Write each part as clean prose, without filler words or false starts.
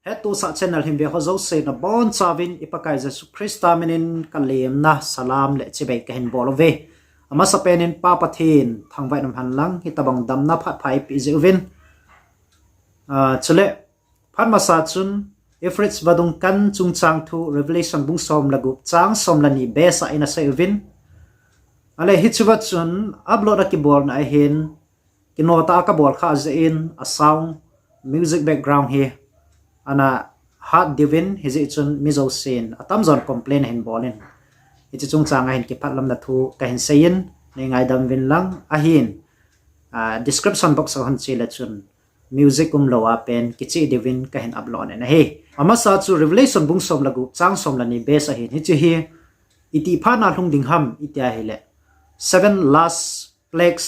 hetu sa channel himbe hozo se na bon chavin ipakai Jesu Christa menin kalim na salam le chibai kahin bolove ama sa penin papathin thangwai nam han lang hitabang dam na phat phai pi zevin chule phan masa chun Euphrates badung kan chung chang thu revelation bung som lagu chang som lani besa ina sevin ale hitchuwa chun upload ki bol na hin kinota ka bol kha in a sound music background here ana hard divin hizi chun mizo sin atam zon complain hin bolin ichi chung changa hin ki phatlam na thu ka hin sayin ne ngai dam vin lang a hin description box on chila chun music lowa pen kichi divin ka hin upload na he amasa chu revelation bung som lagu chang som lani besa hin hi chi hi iti phana hlung ding ham itia hele 7 last plagues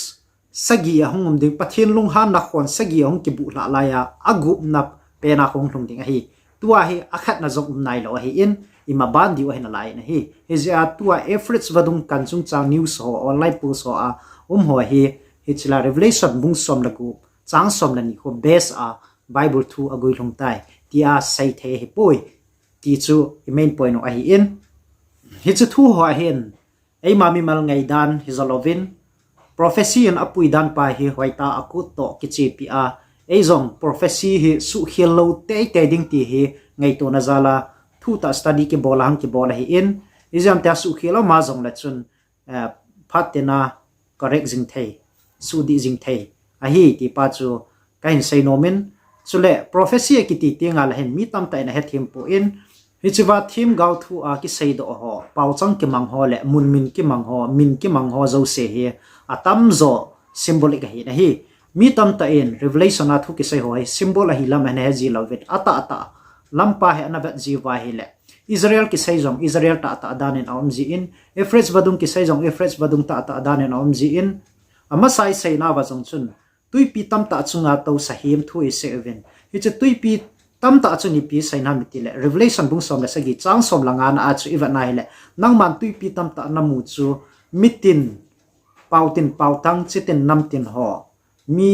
sagi ahung ding pathin lung han na khon sagi ahung ki bu la la ya agup na pena khong hlung ding hi tua hi akhat na zong nai lo hi in ima ban di wa hin lai na hi hizia tua Euphrates vadung kan chung chang news ho online post ho a ho hi hichla revelation bung som lagu chang som lani ko base a bible thu agoi hlung tai tia sai the hi poi ti chu main point no a hi in hi chu thu ho hin ei mami mal ngai dan hizolovin prophecy an apui dan pa hi hoita akut to kichi pi a ei zong prophecy hi su khilo te ding ti hi ngai to na zala thu ta study ki bolang ki bola hi in izam ta su khilo ma zong la chun phatena correct jing thei su di jing thei a hi ti pa chu kain sei nomin chule prophecy ki ti tinga la hen mi tam ta na he thim po in hichiwa thim gau thu a ki sei do ho pau chang ki mang ho le mun min ki mang ho zo se hi atam zo symbolic hi na hi mi tam ta in revelation a thu ki sei hoi symbol a hi lam ne ji lovit ata lampa he anabat ji wa hi le Israel ki sei jong Israel ta danin aum ji in Euphrates badung ki sei jong Euphrates badung ta danin aum ji in ama sai sei na wa jong chun tuipi tam ta chunga to sahim thu i seven hi che tuipi tam ta chuni pi sai na mitile revelation bung som la sagi chang som langa na a chu iwa na ile nang man tuipi tam ta na mu chu mitin pautang chitin namtin ho mi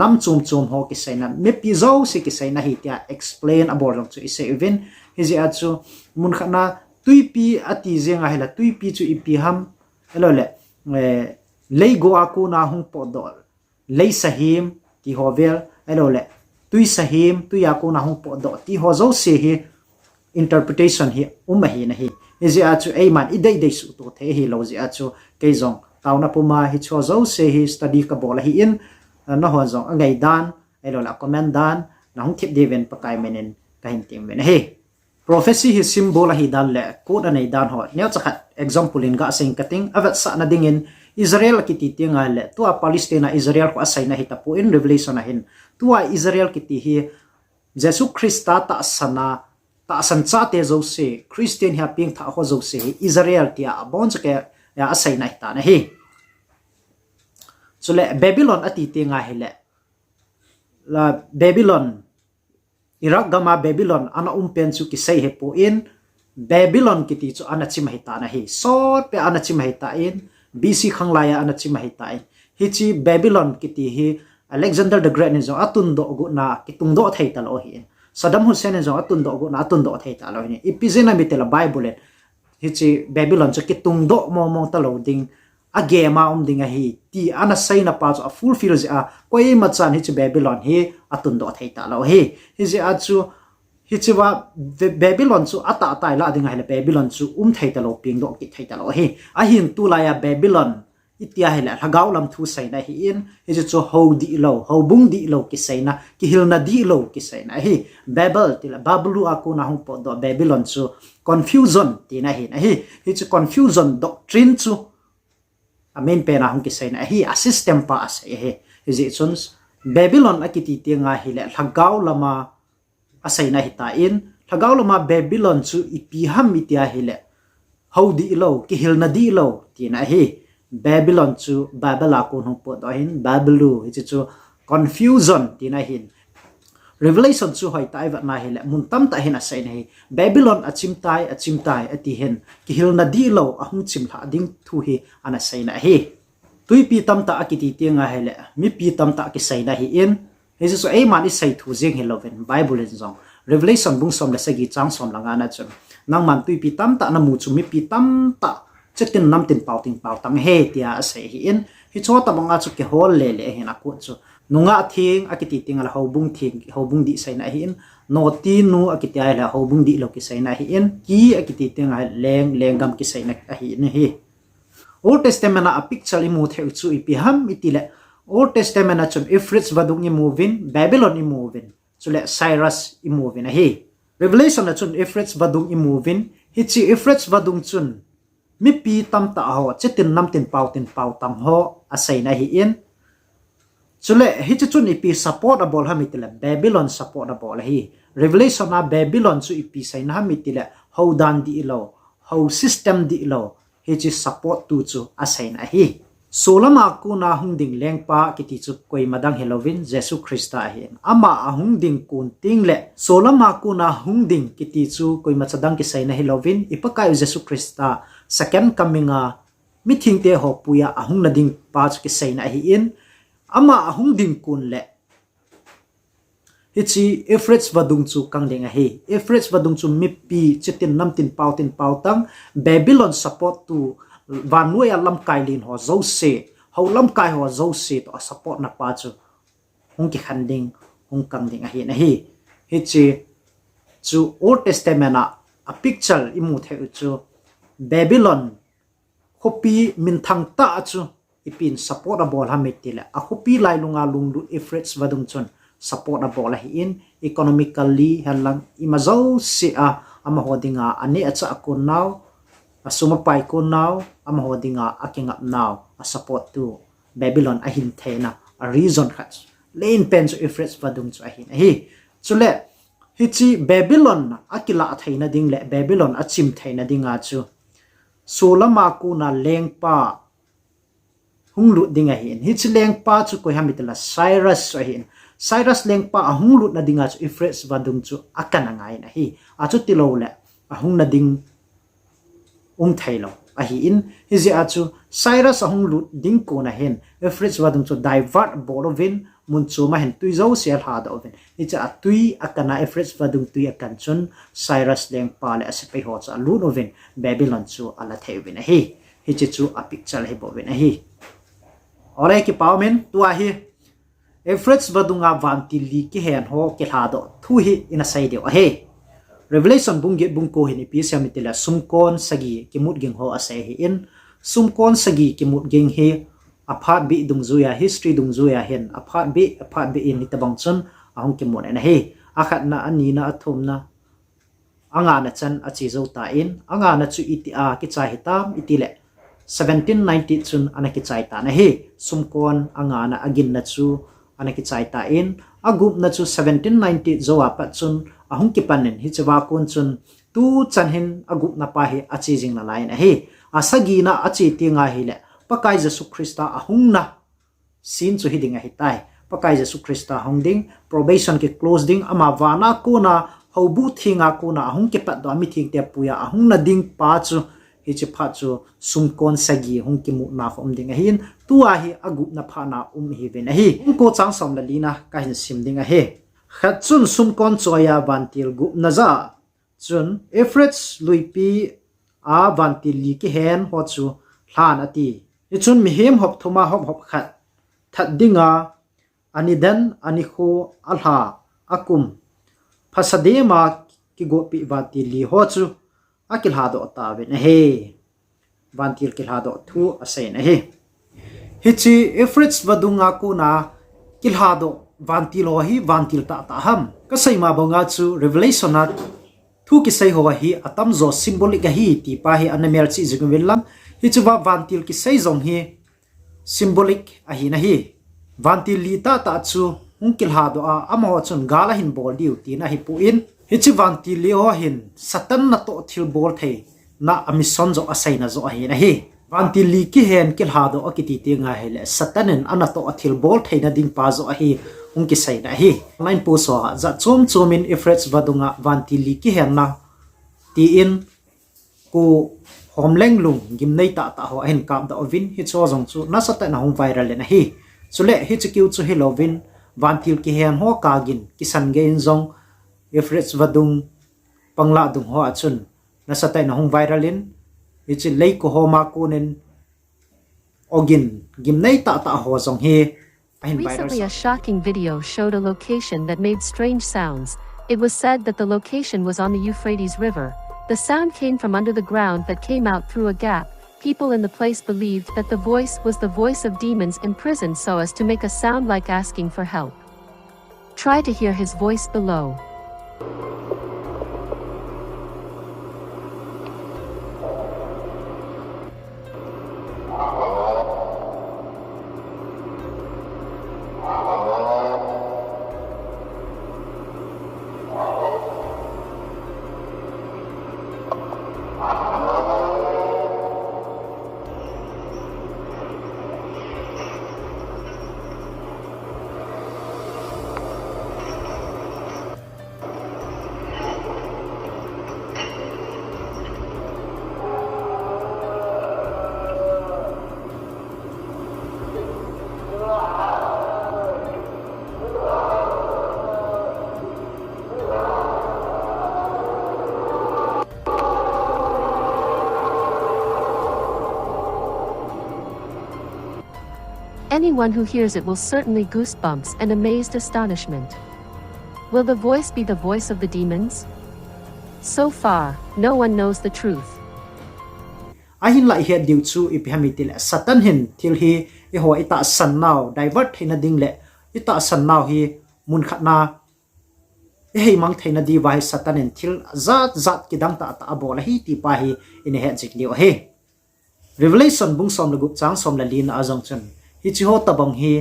nam chum ho ki sai na me pi zo si ki sai na hi tia explain about long chu i seven hi ji a chu mun khana tuipi ati zenga hela tuipi chu ipi ham elo le leigo aku na hung podol lei sahim ti hovel elo le tui sahim tu ya ko na hung po do ti ho zo se hi interpretation hi hi na hi ji a chu ei man idei dei su to the hi lo ji a chu ke jong taw na puma hi cho zo se hi study ka bola hi in na ho jong angai dan elo la comment dan na hung thip deven pakai menen ka hin tim men he prophecy hi symbol hi dan le ko da nei dan ho neo chakhat example in ga sing cutting avat sa na dingin Israel kiti tinga le tua Palestina Israel ko asay na hita po in revelation na hin tua Israel kiti hi Jesu Christa ta san cha te zo se Christian ha ping tha ho zo se Israel tia bon che ya asay na hita na hi so le Babylon ati tinga hele la Babylon Iraq gama Babylon ana umpen su ki say he po in Babylon kiti chu ana chim hita na hi sot pe ana chim hita in BC khanglaya anachi mahitain hichi Babylon kiti hi Alexander the Great ni zo atun do gu na kitung do thai tal o hi Saddam Hussein zo atun do gu na atun do thai tal o hi ipizena mitela Bible hichi Babylon cho kitung do mo talo ding age ma ding a hi ti ana sai na pa a fulfill a koi ma chan hichi Babylon hi atun do thai tal o hi hichi a chu hichiwa Babylon chu ata la dinga hele Babylon chu thai talo ping do ki thai talo hi a hin tu la ya Babylon itia hele hagaw lam thu sai na hi in hi chu ho bung di lo ki sai na ki hilna di lo ki sai na hi Babel tila bablu aku na hung po do Babylon chu confusion ti na hi chu confusion doctrine chu amen pe na hung ki sai na hi a system pa as hi ji chun Babylon akiti tinga hele hagaw lama asay na hitain thagaw lama Babylon chu ipi ham itia hele how di lo ki hil na di lo ti na hi Babylon chu babala ko no po do hin bablu hi chu confusion ti na hin revelation chu hoi tai va na hele mun tam ta hin asay na hi Babylon achim tai ati hen ki hil na di lo ahung chim la ding thu hi ana say na hi tuipi tam ta akiti tinga hele mi pi tam ta ki say na hi in Jesus ay man is say thu jing heloven Bible in zong revelation bung som le sagi chang som langa na chun nang man tui pi tam ta na mu chu mi pi tam ta chetin nam tin pau tang he tia ase hi in hi cho ta banga chu ke hol le le hin aku chu nunga thing akiti tingal hobung thing hobung di sai na hi in no ti nu akiti ai la hobung di lo ki sai na hi in ki akiti tingal lengam ki sai na hi in hi Old Testament a picture imu the chu ipi ham itile Old Testament a chun Euphrates vadung imovin Babylon imovin chule Cyrus imovin a hi Revelation a chun Euphrates vadung imovin hi chi Euphrates vadung chun mi pi tam ta ho chetin nam tin pau tang ho asai na hi in chule hi chi chun ipi support a bol hamitile Babylon support a bol hi Revelation a Babylon chu ipi sai na hamitile how dan di lo how system di lo hi chi support tu chu asai na hi solama ku na hungding lengpa kiti chu koi madang Halloween Jesus Christa hin ama ahungding kun tingle solama ku na hungding kiti chu koi machadang ki sai na Halloween ipakai Jesus Christa second coming a meeting te ho puya ahung na ding pa chu ki sai na hi in ama ahungding kun le hichi Euphrates vadung chu kangding a hi Euphrates vadung chu mipi chitin nam tin pau tang Babylon support tu Vannoi lam kai lin ho zo se ho lam kai ho zo se to support na pa chu hong ki khanding hong kangding a hi na hi hichi chu Old Testament a picture imu the chu Babylon copy min thang ta chu ipin support a bol hamitile a copy lai lunga lunglu Euphrates vadung chun support a bol hi in economically halang imazo se a amahodinga ani acha akon now asuma beikon now amahodinga akingap now a support to Babylon a hin thena a reason khat lein pen chu Euphrates vadung chu a hin hi chule hi chi Babylon akila thaina ding le Babylon achim thaina dinga chu solama ku na lengpa hunglu dinga hin hi chi lengpa chu ko hamitla Cyrus so hin Cyrus lengpa ahung lut na dinga chu Euphrates vadung chu akana ngai na hi a chu tilo le ahung na ding thailo a hi in hi je a chu Cyrus ahung lut ding ko na hen Euphrates vadung chu divert borovin mun chu ma hen tui zo sel ha da oven hi cha tui akana Euphrates vadung tui akan chun Cyrus lengpa le aspe ho cha lut oven Babylon chu ala thevin a hi chu a picture he bovin a hi ore ki pawmen tua hi Euphrates vadunga Vantil ki hen ho kilhadoh thu hi ina sai deu a he Revelation bungge bungko hin ipi samitila sumkon sagi kimut ging ho ase hi in sumkon sagi kimut ging he aphat bi dungzuya history dungzuya hen aphat bi in hitabang chun ahong kimut na he akhat na ani na athum na anga na chan achi zo ta in anga na chu iti a ki chai hitam itile 1790 chun anaki chai ta na he sumkon anga na agin na chu anaki chai ta in agup na chu 1790 zo apat chun ahung ki panen hi chawa kun chun tu chan hin agup na pa hi achi jing na lai na he asagi na achi tinga hi le pakai Jesus Christa ahung na sin chu hidinga hitai pakai Jesus Christa hongding probation ki close ding ama wana ko na hobu thinga ko na ahung ki pat do mi thing te puya ahung na ding pa chu hi chi pha chu sumkon sagi hong ki mu na khom ding hin tua hi agup na pha na hi ven hi ko chang som la lina ka hin sim ding a he khat chun sumkon choya Vantil gup na za chun Euphrates luipi a Vantil li ki hen ho chu hlan ati hi chun mi hem hop thuma hop khat that dinga anidan anikho alha akum phasadema ki gopi Vantil li ho chu kilhadoh ta ven he Vantil kilhadoh thu ase na he hichi Euphrates vadunga ku na kilhadoh Vantil ho hi Vantil ta ham kasai ma bonga chu Revelation at thu ki sai ho hi atam zo symbolic hi ti pa hi anamel chi jigwillam hi chuwa Vantil ki sai zong hi symbolic a hi na hi Vantil li ta chu kilhadoh a amaho chun gala hin bol diu ti na hi pu in hichi Vantil li ho hin satan na to thil bol thei na amison zo asai na zo a hi na hi Vantil li ki hen kilhadoh akiti ti nga hele satanen anato athil bol thei na ding pa zo a hi ki sai na hi line po so za chom in Euphrates vadunga Vantil li ki hen na ti in ku homleng lung gimnei ta ho hen kap da ovin hi cho jong chu na sata na hong viral na hi chule hi chu kiu chu Halloween Vantil ki hen ho kagin kisan gein zong Euphrates vadung pangla dung ho achun na satay na hong viralin ichi lei ko homa kunin ogin gimnei ta ho zong hi ahin Recently, a virus shocking video showed a location that made strange sounds. It was said that the location was on the Euphrates River. The sound came from under the ground that came out through a gap. People in the place believed that the voice was the voice of demons imprisoned so as to make a sound like asking for help. Try to hear his voice below. Anyone who hears it will certainly goosebumps and amazed astonishment. Will the voice be the voice of the demons? So far, no one knows the truth. ahin la he diu chu ipihamitil satan hin til hi e ho ita san naw divert hina ding le ita san naw hi mun khatna e hei mang theina di vai satan in til zat zat kidang ta ta abola hi ti pa hi in he jik liu he revelation bung som la gup chang som la lin azong chen hi chi ho tabang hi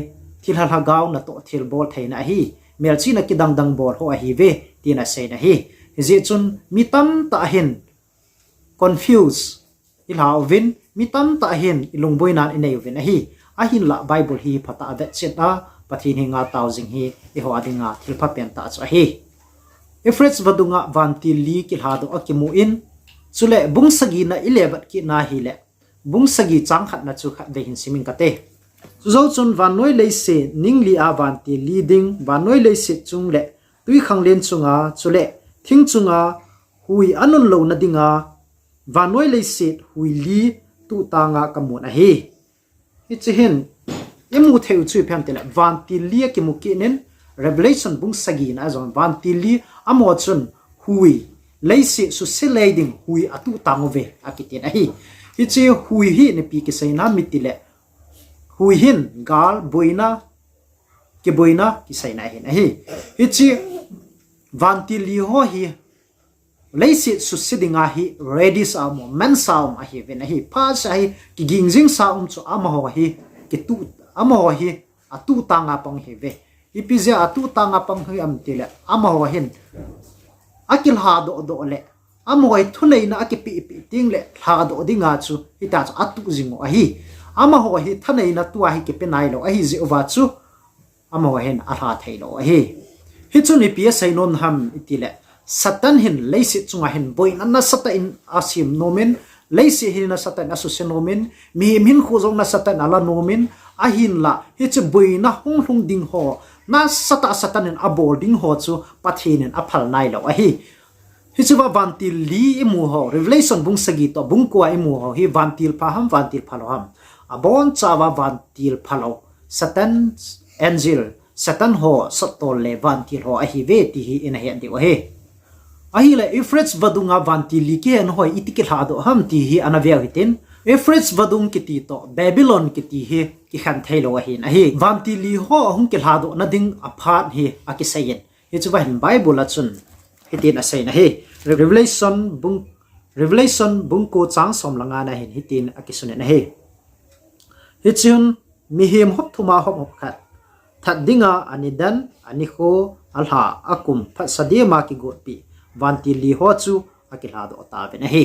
til hal hagaw na to til bol theina hi mel chi na kidang dang bol ho hi ve ti na sei na hi ji chun mitam ta hin confuse ilhaw vin mitam ta hin ilung boinan inei vin hi ahin la bible hi phata ave cheta pathin hinga tausing hi i ho adinga thilpha pen ta cha hi Euphrates vadunga Vantil li kilhadoh akimu in chule bungsagi na 11 ki na hi le bungsagi chang khat na chu khat ve hin simin kate zo chun Vannoi leiset ningli a Vantil li ding Vannoi leiset chung le tui khanglen chunga chule thing chunga hui anun lo na dinga Vannoi leiset hui li tu tanga kamun a hi ichihin emu theu chui phem tela Vantil li ki mukinen revelation bung sagi na zon Vantil li amo chun hui leiset su seleding hui atu tangove akitin a hi ichi hui hi ne pi ki saina mitile hui hin gal boina ki saina hin a hi ichi Vantil li ho hi leiset su sidinga hi ready sa mo man saum a hi ven a hi pa sa hi ki gingjing saum chu ama ho hi ki tu ama ho hi atu tanga pang hi ve ipizia atu tanga pang hi am tile ama ho hin akil ha do le ama ho thunei na akipi pi ting le ha do dinga chu hita chu atu jingo a hi ama ho hi thanei na tua hi ki penai lo a hi ji owa chu ama ho hin a ha thailo a hi hi chu ni pi sai non ham itile satan hin leiset chunga hin boin anna sata in asim nomen leisi hin na satan asu nomen mi min khuzong na satan ala nomen ahin la hi chu boina hung ding ho na satan in abol ding ho chu pathin in aphal nai lo a hi chu va Vantil li imu ho revelation bung sagi to bung kwa imu ho hi Vantil phaham Vantil phalo ham abon chawa Vantil phalo satan angel satan ho satol le Vantil ho a hi ve ti hi in he di o he ahile Euphrates vadunga Vantil li ke hoi itikil hado ham ti hi anavia hitin Euphrates vadung kiti to Babylon kiti hi ki khan thailo hin a hi Vantil li ho hung kil hado na ding aphat hi akisayen hi chuwa hin bible achun hitin asai na hi revelation bung ko chang som langa na hin hitin akisune na hi hichun mihim hop thuma hop khat that dinga anidan anikho alha akum pha sadema ki gopi Vantil li ho chu akilhadoh ta be na hi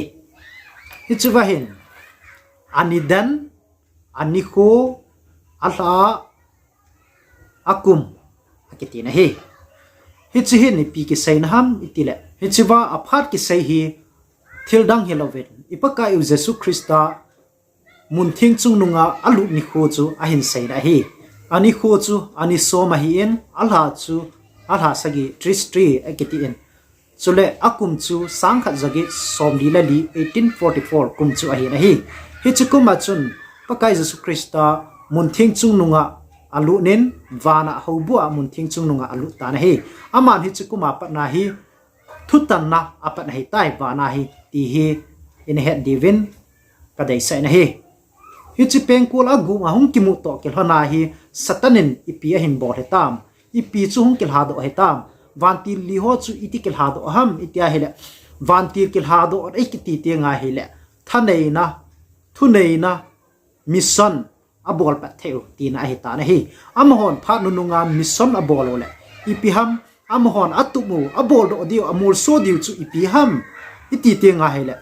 hichuwa hin anidan anikho alha akum akiti na hi hichihin ni pi ki sain ham itile hichiwa aphat ki sai hi thildang heloven ipaka yu jesu krista mun thing chung nunga alu ni kho chu ahin sai na hi ani kho chu ani so ma hi en alha chu alha sagi tristri akiti en chule akum chu sang khat zagi som li la li 1844 kum chu ahi na hi hi chu kuma chun pakai Jesu Krista mun thing chung nunga alu nen wana hobua mun thing chung nunga alu ta na hi aman hi chu kuma pa na hi thutan na apat na hi tai wana hi ti hi in het divin ka dei sai na hi hi chi peng kul agu ma hung ki mu to kel hana hi satanin ipi a him bol hetam ipi chu hung kel hado hetam vantil li ho chu iti kel hado ham itia hele vantil kel hado ai ki ti te nga hele thanei na thunei na mission abol pa theu ti na hi ta na hi amhon pha nununga mission abol ole ipi ham amhon atumu abol do dio amul so dio chu ipi ham iti te nga hele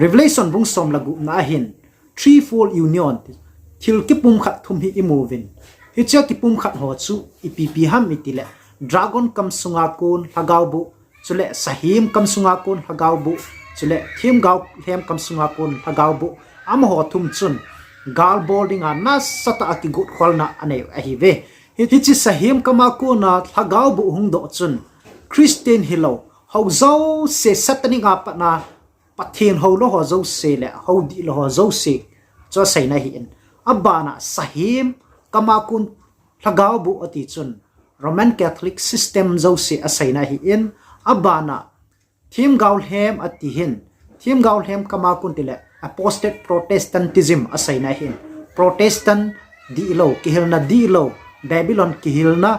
revelation bung som lagu na hin threefold union thil ki pum khat thum hi imovin hi cha ki pum khat ho chu ipi ham itile dragon kam sunga kun hagau bu chule sahim kam sunga kun hagau bu chule thim gau hem kam sunga kun hagau bu am ho thum chun gal boarding a na sata aki gut kholna ane ahi ve hi chi sahim kama ko na hagau bu hung do chun christian hilo ho zo se satani nga pa na pathin ho lo ho zo se le ho di lo ho zo se cho sai na hi in abana sahim kama kun hagau bu ati chun Roman Catholic system zo se asai na hi in abana thim gaul hem ati hin thim gaul hem kama kun tile apostate protestantism asai na hin protestant di lo kihilna di lo babylon kihilna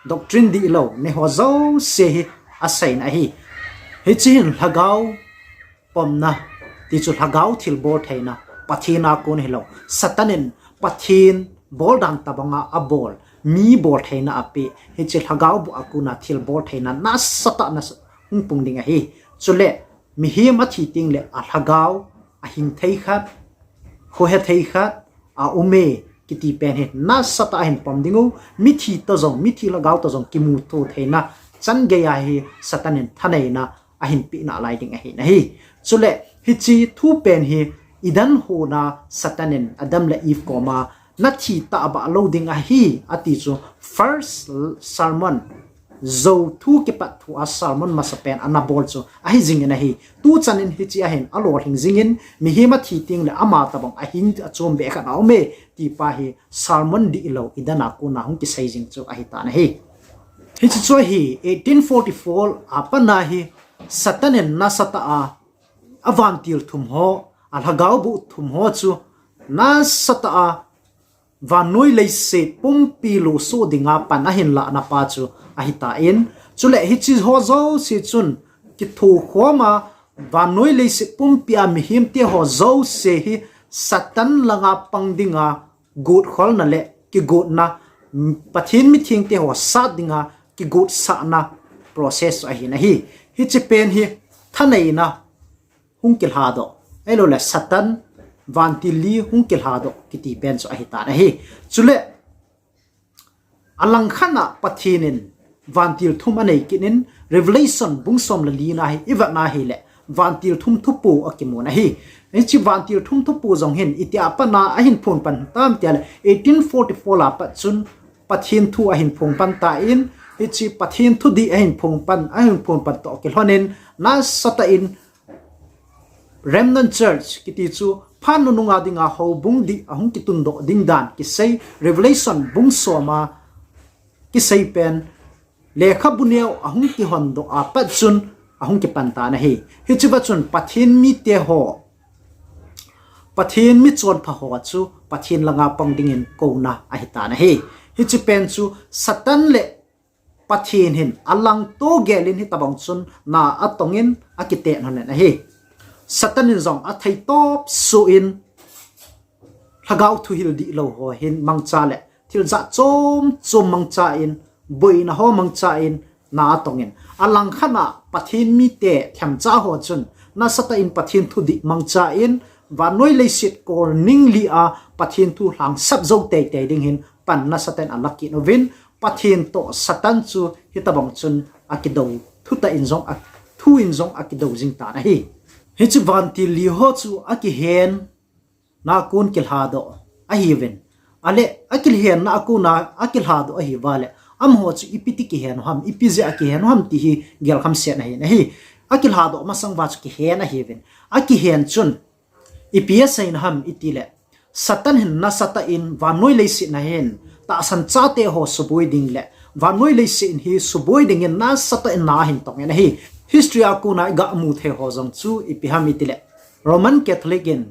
doctrine di lo ne ho zo se hi asai na hi hi chin hagau pomna ti chu hagau thil bor thaina pathina kun hilo satanin pathin bol dan tabanga abol mi bol thaina ape hi chil hagau bu akuna thil bol thaina na sata na pung ding a hi chule mi hi ma thi ting le a hagau a hing thei khat ho he thei khat a ume kiti pen he na sata hin pom dingu mi thi to zong mi thi lagau to zong kimu to thaina chan ge ya hi satanin thanei na a hin pi na lai ding a hi na hi chule hi chi thu pen hi idan ho na satanin adam la eve koma na thi ta ba loading a hi ati chu first sermon zo thu ke pat thu a sermon masapen anabol chu a hi jing na hi tu chanin hi chi a hen alor hing jingin mi hi ma thi ting le ama tabang a hing a chom be kha naw me ti pa hi sermon di lo idana ku na hung ki sai jing chu a hi ta na hi hi chu chu hi 1844 apana hi satanin na sata a avantil thum ho al hagau bu thum ho chu na sata a Vannoi leiset pumpi lo so dinga pan a hin la na pa chu a hita in chule hi chi ho zo si chun ki thu khoma Vannoi leiset pumpi a mi him te ho zo se hi satan langa pangdinga gut khol na le ki gut na pathin mi thing te ho sa dinga ki gut sa na process a hi na hi chi pen hi thanei na hung kilhadoh elo le satan Vantil li hung kilhadoh kiti pen so ahita na hi chule alang khana pathinin vantil thum anei kinin revelation bungsom la li na hi iwa na hi le vantil thum thupu akimu na hi chi vantil thum thupu jong hin itia pa na ahin phon pan tam tia 1844 la pa chun pathin thu ahin phon pan ta in chi pathin thu di ahin phon pan to kilhonin na sata in remnant church kiti chu phan nunga dinga ho bung di ahung kitun do ding dan ki sei revelation bung soma ki sei pen lekha buneu ahung ki hon do apat chun ahung ki panta na hi hi chu chun pathin mi te ho pathin mi chon pha ho chu pathin langa pong dingin ko na ahita na hi hi chu pen chu satan le pathin hin alang to gelin hi tabang chun na atongin akite na hi satanin zong a thai top so in hagau thu hil di lo ho hin mangcha le thil za chom mangcha in boina ho mangcha in na tongin alang khana pathin mi te tham cha ho chun na sata in pathin thu di mangcha in Vannoi leiset kor ning li a pathin thu hlang sap zo te te ding hin pan na satan alaki novin pathin to satan chu hitabang chun akido thu ta in zong thu in zong akido jing ta na hi hi chu vantil li ho chu akihen na kun kilhadoh a hi ven ale akil hen na akuna akilhadoh a hi wale am ho chu ipiti ki hen ham ipize akihenau ham ti hi gel kham se na hi kilhadoh masang wa chu ki hen a hi ven akihen chun ipia sein ham itile satan hin na sata in Vannoi leiset na hen ta san cha te ho suboi ding le Vannoi leiset hi suboi ding in na sata in na hin tong na hi history akuna ga mu the ho jong chu ipiham itile Roman Catholic in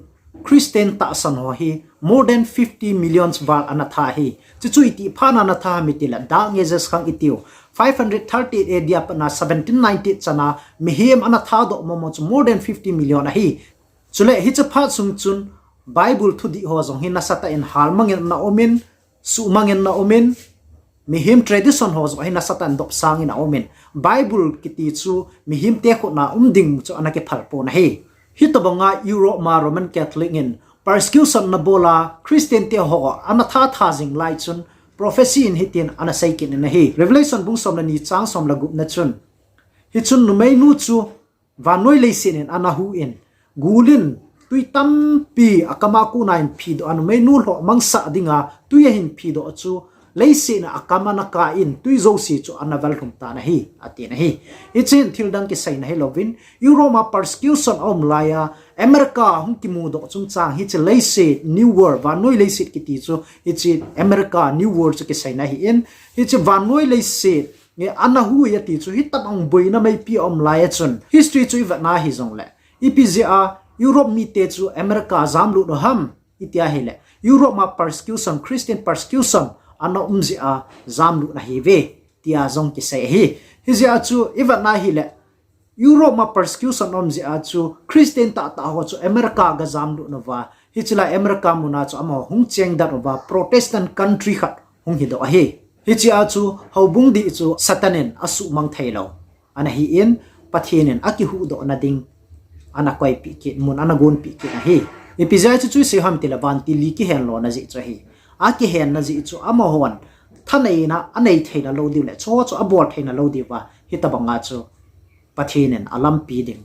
Christian ta san ho hi more than 50 million wal anatha hi chu iti phana na tha mitila da ngejes khang itiu 538 AD pa na 1790 chana mihem anatha do momo more than 50 million hi chule hi cha pha sung chun Bible thu di ho jong hin na sata in hal mangin na omin su mangin na omin mihim tradition ho jong hin na satan dop sang in omin Bible kiti chu mihim te kho na ding chu anake phal po na hi hitabanga Europe ma Roman Catholic in persecution na bola Christian te ho anatha tha jing lai chun prophecy in hitin anasaikin na hi revelation bu som na ni chang som la gup na chun hi chun nu mai nu chu Vannoi leisin in anahu in gulin tui tam pi akama ku nain phi do anu mai nu lo mangsa dinga tui hin phi do chu leisin akama na ka in tui zo si chu anaval rum ta na hi ati na hi ichin thil dang ki sai na hi lovin Euroma persecution om laya America hung ki mu do chung chang hi che leiset new world Vannoi leiset ki ti chu ichi America new world chu ki sai na hi in hi che Vannoi leiset nge anahu ya ti chu hi tat ong boina mai pi om laya chun history chu iwa na hi zong le ipza Europe mi te chu America zamlu no ham itia hele Europe ma persecution Christian persecution ana a zamlu na hi ve tia zong ki sai hi zia chu iwa na hi le Europe ma persecution a chu Christian ta ho chu America ga zamlu no wa hi chila America muna chu amo hung cheng da wa Protestant country khat hung hi do a hi chia chu haubung di chu satanen asu mang thailo ana hi in pathinen akihu do na ding ana koi pi ki mun ana gon pi ki na hi epizai chu se ham tila Vantil li ki hen lo na ji chu hi aki hen na ji chu amo hon thanei na anei theina lo di le cho chu abor theina lo di wa hitabanga chu pathinen alam pi ding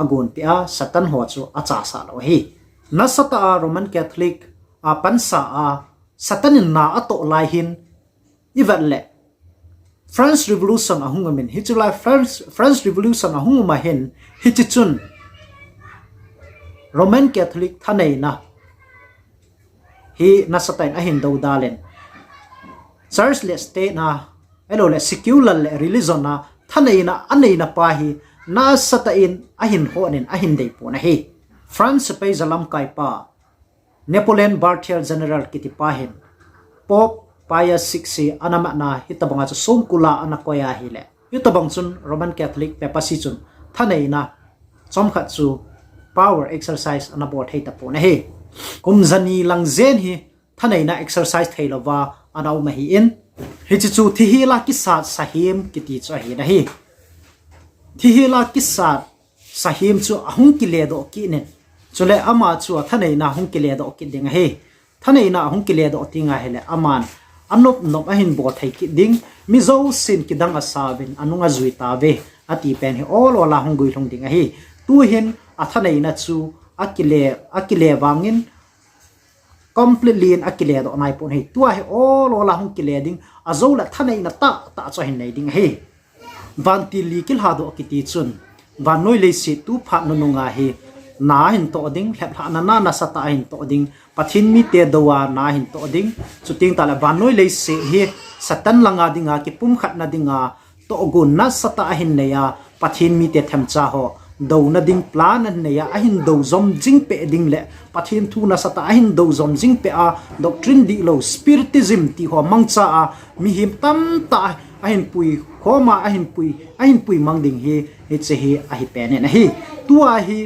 agon pi a satan ho chu acha sa lo hi na sata Roman Catholic a pansa a satanin na ato lai hin ivalle French Revolution ahungamin hichulai French Revolution ahunguma hen hichichun Roman Catholic thanei na hi nasatain ahin do dalen church le state na elo le secular le religion na thanei na anei na pa hi na satain ahin honin ahin dei po na hi France pe zalam kai pa Napoleon Bartier general kiti pa hin pop paya 6 anama na hitabanga chu somkula anakoya hile hitabang chun Roman Catholic papacy chun thanei na chomkhat chu power exercise anabot hita po na hi kumzani langzen hi thanei na exercise thailawa anaw mahi in hi chu thihila ki sat sahim kiti chu hi na hi thihila ki sat sahim chu ahung ki le do ki ne chule ama chu thanei na ahung ki le do ki ding hi thanei na ahung ki le do tinga hele aman anop nop ahin bo thai ki ding mi zo sin ki dang asavin anunga zui ta ve ati pen hi all wala hung gui thong ding hi tu hin athanei na chu akile wangin completely in akile do nai pon hi tua hi all wala hung kile ding azola thanei na ta cho hin nei ding hi Vantil li kilhadoh kiti chun Vannoi leiset tu pha no nunga hi na hin to ding hlepha na sata hin to ding pathin mi te dowa na hin to ding chuting tala Vannoi leiset hi satan langa dinga ki pum khat na dinga to gun na sata hin neya pathin mi te them cha ho do na ding plan an neya ahin do zom jing pe ding le pathin thu na sata ahin do zom jing pe a doctrine di lo spiritism ti ho mangcha a mi him tam ta ahin pui khoma ahin pui mang ding hi che hi a hi pen na hi tua hi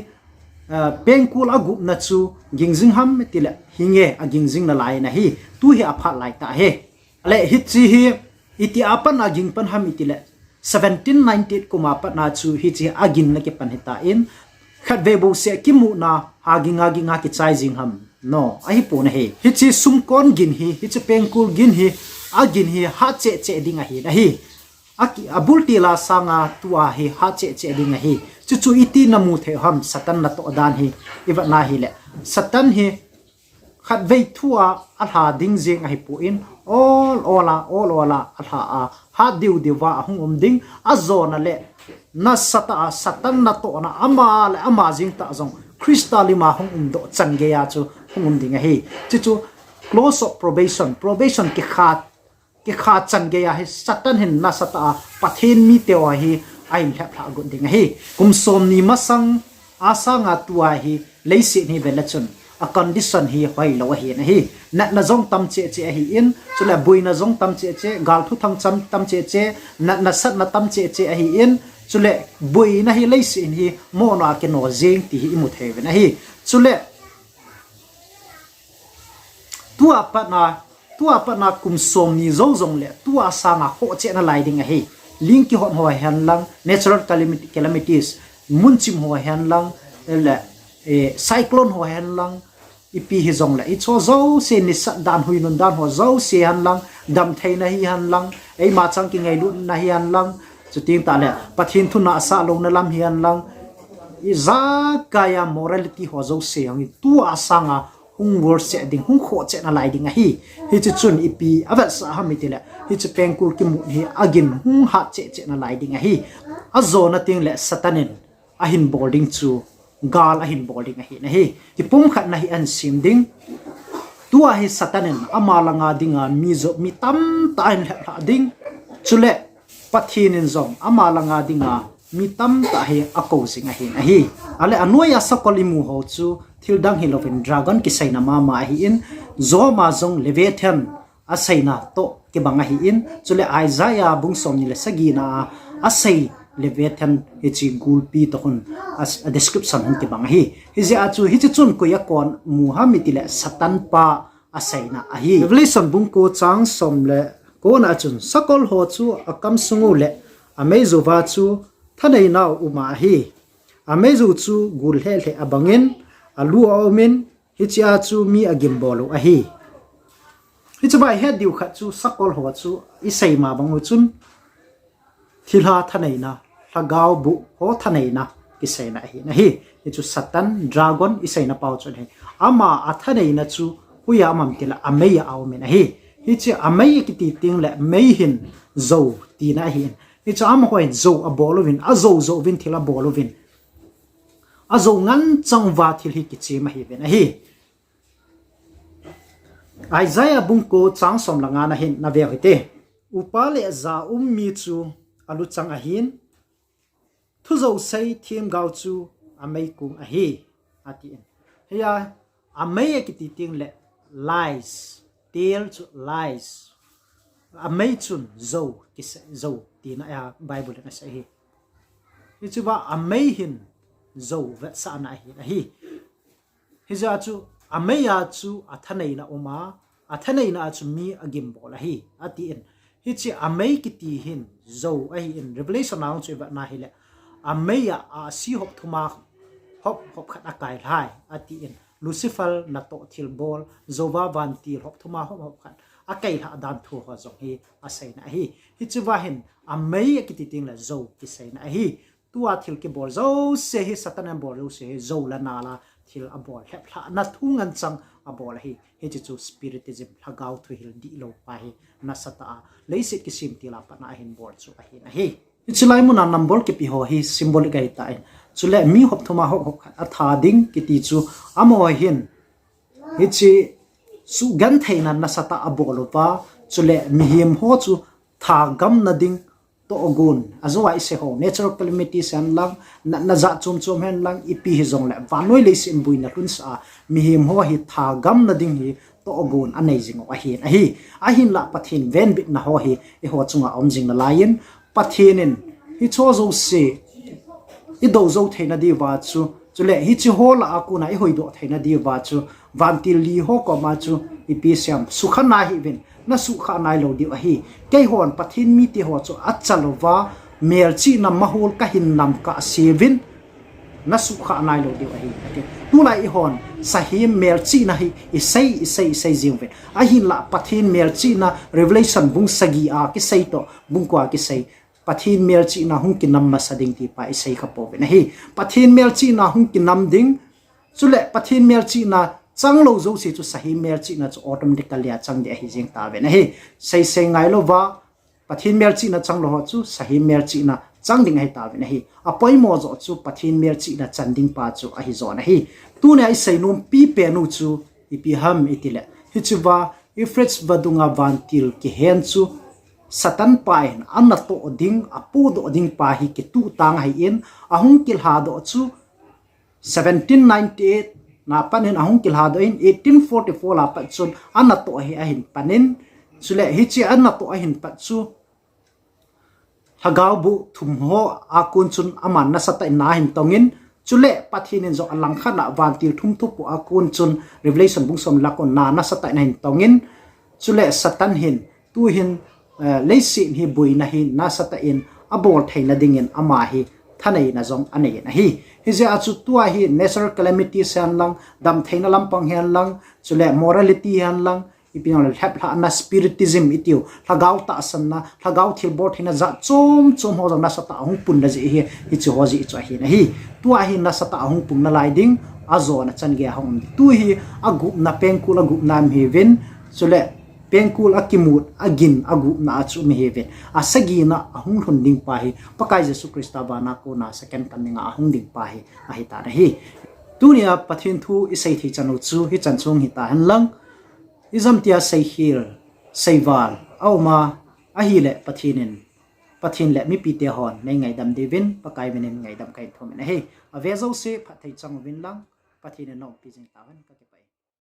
penkul agup na chu gingjing ham tila hinge a gingjing na lai na hi tu hi apha lai ta he le hi chi hi iti apan a ging pan ham itile 1798 kuma pat na chu hi chi agin na ke pan hita in khat ve bo se ki mu na agi nga ki chai jing ham no a hi pu na he hi chi sum kon gin hi chi penkul gin hi agin hi ha che ding a hi na hi aki abulti la sanga tua hi ha che ding a hi chu iti namu the ham satan na to dan hi iwa na hi le satan hi khat vei thua a tha ding jing a hi pu in all ola a tha a ha diu diwa hung ding a zona le na sata satan na to na ama jing ta zong kristalima hung do change ya chu hung ding a hi chu close of probation ki khat change ya hi satan hin na sata pathin mi tewa hi ai hla phla gun ding a hi kum som ni masang asa nga tua hi leiset ni belachun a condition hi hoi lo hi na hi na zong tam che hi in chula buina zong tam che gal thu thang cham tam che na sat na tam che hi in chule buina hi leisin hi mo na ke no jeng ti hi mu the na hi chule tua pa na kum som ni zo zong le tua sa nga ho che na lai ding a hi ling ki hot ho han lang natural calamities mun chim ho han lang le cyclone ho han lang ipi hi zong la i cho zo se ni sa dan hui nun dan ho zo se han lang dam thei na hi han lang ei ma chang ki ngai lu na hi han lang chu ting ta le pathin thu na sa lo na lam hi han lang i za kaya morality ho zo se ang tu asanga hung wor se ding hung kho che na lai ding a hi chu chun ipi avat sa ha mi te le hi chu pengkur ki mu hi agin hung ha che na lai ding a hi a zo na ting le satanin a hin boarding chu gal a hin boarding a hi na hi ti pum khat na hi an sim ding tua hi satanin amalanga dinga mi tam ta in ha ding chule pathinin zong amalanga dinga mi tam ta hi ako sing a hi ale anoya sakolimu ho chu thildang hilovin dragon ki saina ma hi in zoma zong leviathan a saina to ki banga hi in chule Isaiah bung som ni le sagina a sai leviathan hi chi gulpi to hun as a description hun ki banga hi hi ja chu hi chun ko ya kon muhammad le satan pa a saina a hi revelation bung ko chang som le ko na chun sakol ho chu akam sungu le amezu wa chu thanei na uma hi amezu chu gul he abangin alu omen hichia chu mi agim bolo a hi hichba he diu kha chu sakol ho chu isai ma bang chun thilha thanei na lagaw bu ho thanei na isai na hi na hi chu satan dragon isai na pau chun he ama athanei na chu huya mam tila ameya awmen a hi hichi ameya ki ti ting le mei hin zo ti na hi hichi am hoin zo a bolovin a zo vin thila bolovin azo ngan changwa thil hi ki chema hi ben hi Isaiah bungko chang som langa na hin na ve hoite upale za mi chu alu chang a hin thu zo sei thiem gau chu amei kung a hi ati ya amei ki ti ting le lies tell to lies amei chun zo ki zo ti na ya bible na sai hi chu ba amei hin zo vet sa na hi hiza chu ameya chu athanei na uma athanei na chu mi agim bola hi ati in hi chi amei ki ti hin zo a hi in revelation now chu ba na hi le ameya a si hop thuma hop khat akai hai ati in lucifer na to thil bol zova vantil hop thuma hop khat akai ha dan thu ho zo hi asai na hi chu wa hin amei ki ti ting la zo ki sai na hi tua thil ki bol zo se hi satan an bol se zo la na la thil a bol hep la na thungan chang a bol hi chu spiritism lagaw thu hil di lo pa hi na sata leiset ki sim tila pa na hin bol chu a hi na hi chulai mun an number ki pi ho hi symbolic ai ta chule mi hop thuma hop a tha ding ki ti chu amo hin chi su gan theina na sata a bol pa chule mi him ho chu tha gam na ding to ogun azwa ise ho natural calamities an lang na za chum hen lang ipi hi zong le Vannoi leisin buina hun sa mi him ho hi tha gam na ding hi to ogun amazing a hin la pathin ven bit na ho hi e ho chunga omjing na lain pathinin hi cho zo se i do zo theina di wa chu chule hi chi ho la akuna i hoi do theina di wa chu Vantil li ho ko ma chu ipi siam sukhana hi vin na su kha nai lo di a hi ke hon pathin mi ti ho chu achalowa melchi na mahul ka hin nam ka sevin na su kha nai lo di a hi tu lai hon sahim melchi na hi isai jingve a hin la pathin melchi na revelation bung sagi a ki sei to bung kwa ki sei pathin melchi na hung ki nam ma sading ti pa isai kha po na hi pathin melchi na hung ki nam ding chule pathin melchi na chang lo zo si chu sahi mer chi na chu automatically chang de hi jing ta ve na hi sei ngai lo wa pathin mer chi na chang lo ho chu sahi mer chi na chang ding hai ta ve na hi apoi mo zo chu pathin mer chi na chanding pa chu a hi zo na hi tu ne ai sei num pi pe nu chu ipi ham itile hi chu wa Euphrates vadunga Vantil ki hen chu satan pain anna to ding apu do ding pa hi ki tu tang hai in ahung kilhadoh chu 1798 na panin ahung kilhadoh in 1844 la pa chun anna to hi ahin panin chule hi chi anna to ahin pa chu hagau bu thum ho akun chun aman na sata na hin tongin chule pathinin zo alang khana Vantil thum thu pu akun chun revelation bungsom lakon na sata na hin tongin chule satan hin tu hin leiset hi buina hi na sata in abol thaina dingin ama hi thanei na zong anei na hi je achu tua hi natural calamity san lang dam thaina lampang hian lang chule morality hian lang ipinol hap la na spiritism itiu lagau ta sanna lagau thil bor thina za chom ho na sata hung pun na ji hi chu ho ji chu hi na hi tua hi na sata hung pun na lai ding azo na chan ge hong tu hi agu na pengkul agu nam hi vin chule pengkul akimut agin agu na chu mi heven asagi na ahung hunding pa hi pakai jesu krista bana ko na second coming ahung ding pa hi a hita na hi tunia pathin thu isai thi chanu chu hi chan chung hita han lang izam tia sei hil seiwal auma ahi le pathin le mi pi te hon nei ngai dam devin pakai menen ngai dam kai thom na hi avezo se phathai chang win lang pathin no pi jing tawan ka